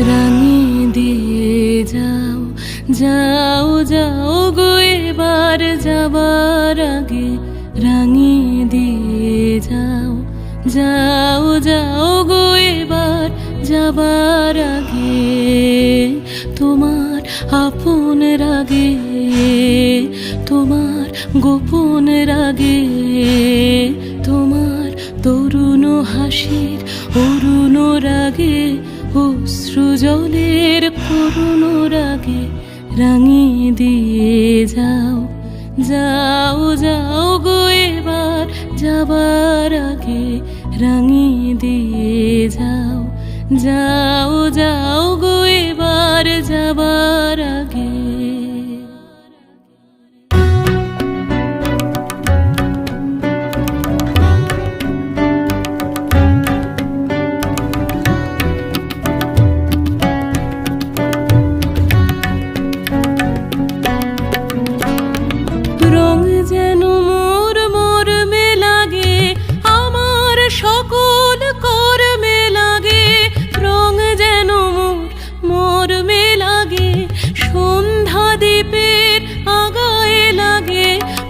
রাঙিয়ে দিয়ে যাও যাও যাও গো এবার যাবার আগে রাঙিয়ে দিয়ে যাও যাও যাও গো এবার যাবার আগে তোমার আপন রাগে তোমার গোপন রাগে তোমার তরুণ হাসির অরুণ রাগে অশ্রু জলের করুণ রাগে রাঙিয়ে দিয়ে যাও যাও যাও গো এবার যাবার আগে রাঙিয়ে দিয়ে যাও যাও যাও গো এবার যাবার আগে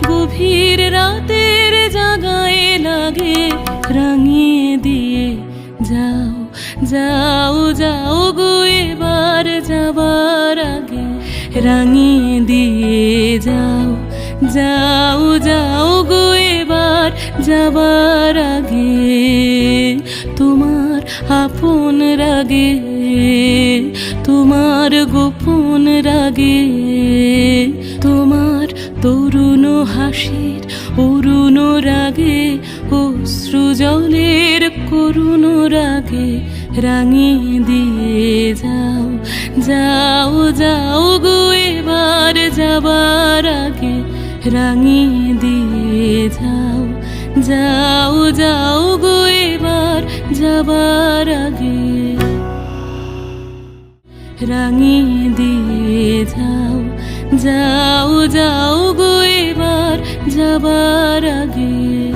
গভীর রাতের জাগায় লাগে রাঙিয়ে দিয়ে যাও যাও যাও গো এবার যাবার আগে রাঙিয়ে দিয়ে যাও যাও যাও গো এবার যাবার আগে তোমার আপন রাগে তোমার গোপন রাগে তোমার তরুণ হাসির অরুণ রাগে অশ্রু জলের করুণ রাগে রাঙিয়ে দিয়ে যাও যাও যাও গো এবার যাবার আগে রাঙিয়ে দিয়ে যাও যাও যাও গো এবার যাবার আগে রাঙিয়ে দিয়ে যাও যাও যাও গো এবার যাবার আগে।